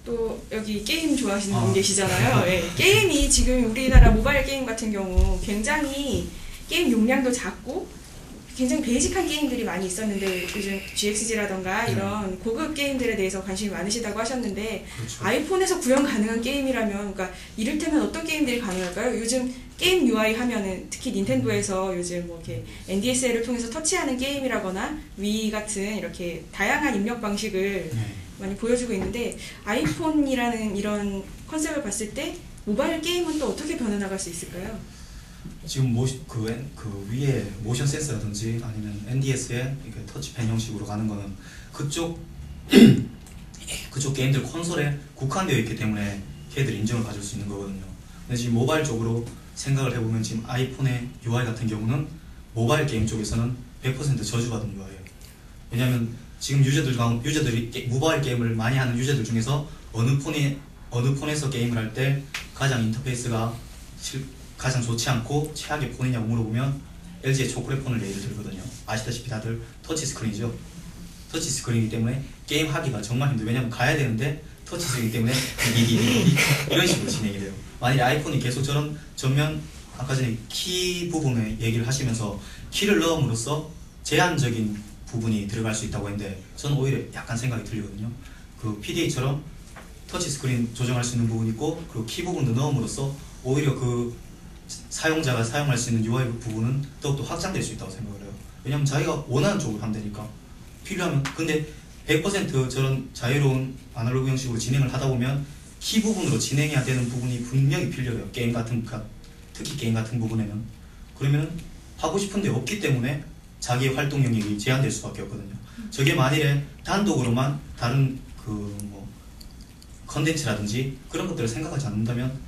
또 여기 게임 좋아하시는 분 계시잖아요. 네. 게임이 지금 우리나라 모바일 게임 같은 경우 굉장히 게임 용량도 작고 굉장히 베이직한 게임들이 많이 있었는데 요즘 GXG라던가 이런 고급 게임들에 대해서 관심이 많으시다고 하셨는데 그렇죠. 아이폰에서 구현 가능한 게임이라면 그러니까 이를테면 어떤 게임들이 가능할까요? 요즘 게임 UI 하면은 특히 닌텐도에서 요즘 뭐 이렇게 NDSL을 통해서 터치하는 게임이라거나 위 같은 이렇게 다양한 입력 방식을 많이 보여주고 있는데 아이폰이라는 이런 컨셉을 봤을 때 모바일 게임은 또 어떻게 변해나갈 수 있을까요? 지금 그 위에 모션 센서라든지 아니면 NDS에 이렇게 터치펜 형식으로 가는 거는 그쪽 게임들 콘솔에 국한되어 있기 때문에 걔들이 인정을 가질 수 있는 거거든요. 근데 지금 모바일 쪽으로 생각을 해보면 지금 아이폰의 UI 같은 경우는 모바일 게임 쪽에서는 100% 저주받은 UI예요. 왜냐하면 지금 유저들이 모바일 게임을 많이 하는 유저들 중에서 어느 폰에서 게임을 할 때 가장 인터페이스가 가장 좋지 않고 최악의 폰이냐고 물어보면 LG의 초콜릿 폰을 예를 들거든요. 아시다시피 다들 터치스크린이죠. 터치스크린이기 때문에 게임하기가 정말 힘들어요. 왜냐면 가야 되는데 터치스크린이기 때문에 이런 식으로 진행이 돼요. 만약에 아이폰이 계속 전면 아까 전에 키 부분에 얘기를 하시면서 키를 넣음으로써 제한적인 부분이 들어갈 수 있다고 했는데 저는 오히려 약간 생각이 들리거든요. 그 PDA처럼 터치스크린 조정할 수 있는 부분이 있고 그리고 키 부분도 넣음으로써 오히려 그 사용자가 사용할 수 있는 UI 부분은 더욱더 확장될 수 있다고 생각을 해요. 왜냐면 자기가 원하는 쪽으로 하면 되니까 필요하면. 근데 100% 저런 자유로운 아날로그 형식으로 진행을 하다 보면 키 부분으로 진행해야 되는 부분이 분명히 필요해요. 특히 게임 같은 부분에는. 그러면 하고 싶은데 없기 때문에 자기의 활동 영역이 제한될 수밖에 없거든요. 저게 만일에 단독으로만 다른 컨텐츠라든지 그런 것들을 생각하지 않는다면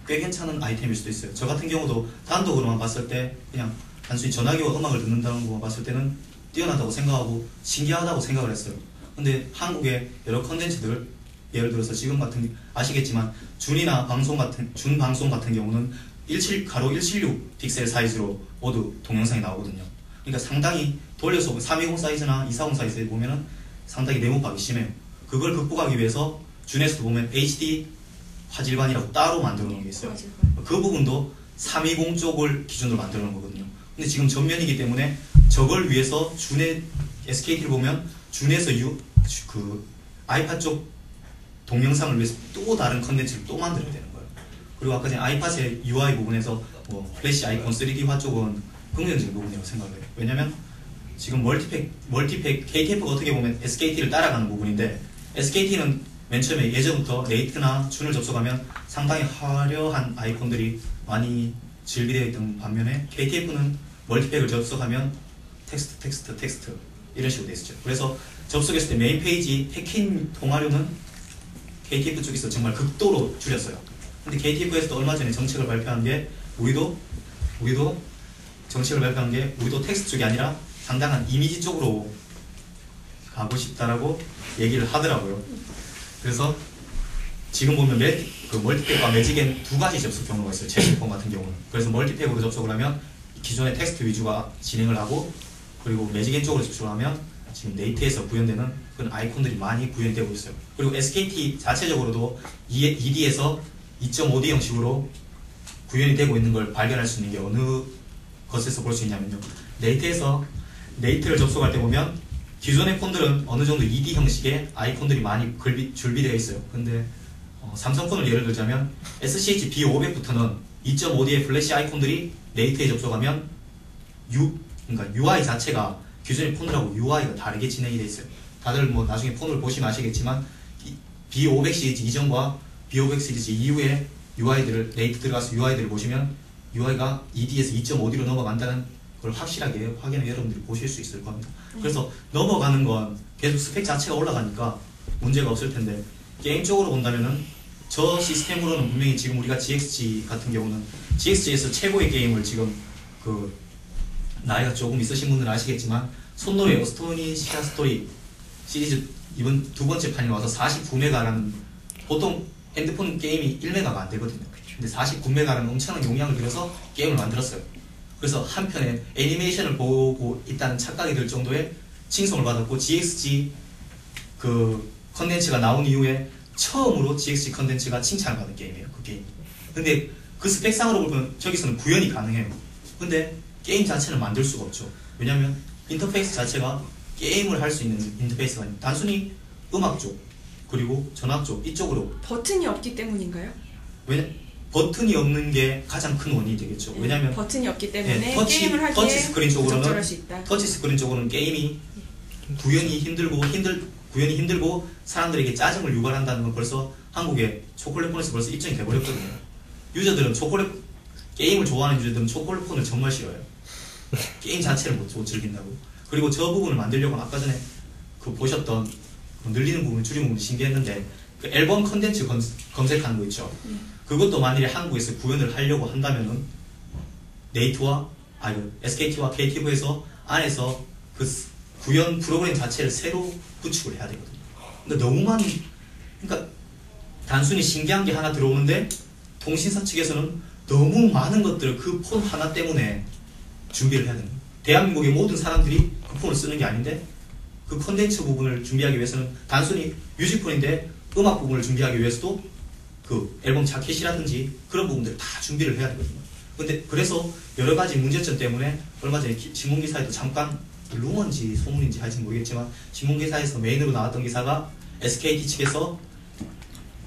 꽤 괜찮은 아이템일 수도 있어요. 저 같은 경우도 단독으로만 봤을 때 그냥 단순히 전화기와 음악을 듣는다는 것만 봤을 때는 뛰어나다고 생각하고 신기하다고 생각을 했어요. 근데 한국의 여러 컨텐츠들 예를 들어서 지금 아시겠지만 준 방송 같은 경우는 176 픽셀 사이즈로 모두 동영상이 나오거든요. 그러니까 상당히 돌려서 320 사이즈나 240 사이즈에 보면은 상당히 네모박이 심해요. 그걸 극복하기 위해서 준에서도 보면 HD 화질반이라고 따로 만들어 놓은 게 있어요. 그 부분도 320 쪽을 기준으로 만들어 놓은 거거든요. 근데 지금 전면이기 때문에 저걸 위해서 준의 SKT를 보면 준에서 아이팟 쪽 동영상을 위해서 또 다른 컨텐츠를 또 만들어야 되는 거예요. 그리고 아까 전에 아이팟의 UI 부분에서 플래시 아이콘 3D화 쪽은 긍정적인 부분이라고 생각해요. 왜냐면 지금 멀티팩 KTF가 어떻게 보면 SKT를 따라가는 부분인데 SKT는 맨 처음에 예전부터 레이트나 준을 접속하면 상당히 화려한 아이콘들이 많이 즐비되어 있던 반면에 KTF는 멀티팩을 접속하면 텍스트 이런 식으로 되어 있었죠. 그래서 접속했을 때 메인 페이지 해킹 통화료는 KTF 쪽에서 정말 극도로 줄였어요. 근데 KTF에서도 얼마 전에 정책을 발표한 게 우리도 텍스트 쪽이 아니라 상당한 이미지 쪽으로 가고 싶다라고 얘기를 하더라고요. 그래서 지금 보면 멀티팩과 매직엔 두 가지 접속 경로가 있어요. 제 휴대폰 같은 경우는. 그래서 멀티팩으로 접속을 하면 기존의 텍스트 위주가 진행을 하고 그리고 매직엔 쪽으로 접속을 하면 지금 네이트에서 구현되는 그런 아이콘들이 많이 구현되고 있어요. 그리고 SKT 자체적으로도 ED에서 2.5D 형식으로 구현이 되고 있는 걸 발견할 수 있는 게 어느 것에서 볼 수 있냐면요. 네이트를 접속할 때 보면 기존의 폰들은 어느 정도 2D 형식의 아이콘들이 많이 줄비되어 있어요. 근데 삼성폰을 예를 들자면 SCH B500부터는 2.5D의 플래시 아이콘들이 네이트에 접속하면 그러니까 UI 자체가 기존의 폰들하고 UI가 다르게 진행이 되어 있어요. 다들 나중에 폰을 보시면 아시겠지만 B500 시리즈 이전과 B500 시리즈 이후에 UI들을 네이트 들어가서 UI들을 보시면 UI가 2D에서 2.5D로 넘어간다는 그걸 확실하게 확인해 여러분들이 보실 수 있을 겁니다. 그래서 넘어가는 건 계속 스펙 자체가 올라가니까 문제가 없을 텐데 게임 쪽으로 본다면은 저 시스템으로는 분명히 지금 우리가 GXG 같은 경우는 GXG에서 최고의 게임을 지금 나이가 조금 있으신 분들은 아시겠지만 손노래 어스토니시아 스토리 시리즈 이번 두 번째 판이 와서 49메가라는 보통 핸드폰 게임이 1메가가 안 되거든요. 근데 49메가라는 엄청난 용량을 들여서 게임을 만들었어요. 그래서 한편에 애니메이션을 보고 있다는 착각이 들 정도의 칭송을 받았고 GXG 컨텐츠가 나온 이후에 처음으로 GXG 컨텐츠가 칭찬을 받는 게임이에요. 그 게임. 근데 그 스펙상으로 보면 저기서는 구현이 가능해요. 근데 게임 자체는 만들 수가 없죠. 왜냐면 인터페이스 자체가 게임을 할 수 있는 인터페이스가 아니고 단순히 음악 쪽 그리고 전압 쪽 이쪽으로 버튼이 없기 때문인가요? 버튼이 없는 게 가장 큰 원인이 되겠죠. 왜냐면 버튼이 없기 때문에 네, 게임을 하기에 터치 스크린 쪽으로는 적절할 수 있다. 터치 스크린 쪽으로는 게임이 구현이 힘들고 사람들에게 짜증을 유발한다는 건 벌써 한국의 초콜릿폰에서 벌써 입증이 돼버렸거든요. 유저들은 게임을 좋아하는 유저들은 초콜릿폰을 정말 싫어해요. 게임 자체를 못 즐긴다고. 그리고 저 부분을 만들려고 아까 전에 그 보셨던 그 늘리는 부분, 줄이는 부분이 신기했는데 그 앨범 컨텐츠 검색하는 거 있죠. 그것도 만일에 한국에서 구현을 하려고 한다면은 SKT와 KTV에서 안에서 그 구현 프로그램 자체를 새로 구축을 해야 되거든요. 근데 너무 그러니까 단순히 신기한 게 하나 들어오는데 통신사 측에서는 너무 많은 것들을 그 폰 하나 때문에 준비를 해야 됩니다. 대한민국의 모든 사람들이 그 폰을 쓰는 게 아닌데 그 컨텐츠 부분을 준비하기 위해서는 단순히 뮤직폰인데 음악 부분을 준비하기 위해서도 그 앨범 자켓이라든지 그런 부분들을 다 준비를 해야 되거든요. 근데 그래서 여러 가지 문제점 때문에 얼마 전에 신문기사에도 잠깐 루머인지 소문인지 할지 모르겠지만 신문기사에서 메인으로 나왔던 기사가 SKT 측에서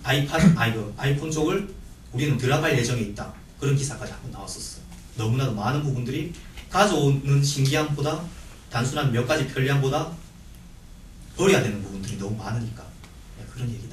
아이폰 쪽을 우리는 드랍할 예정에 있다. 그런 기사까지 한번 나왔었어요. 너무나도 많은 부분들이 가져오는 신기함보다 단순한 몇 가지 편리함보다 버려야 되는 부분들이 너무 많으니까 그런 얘기.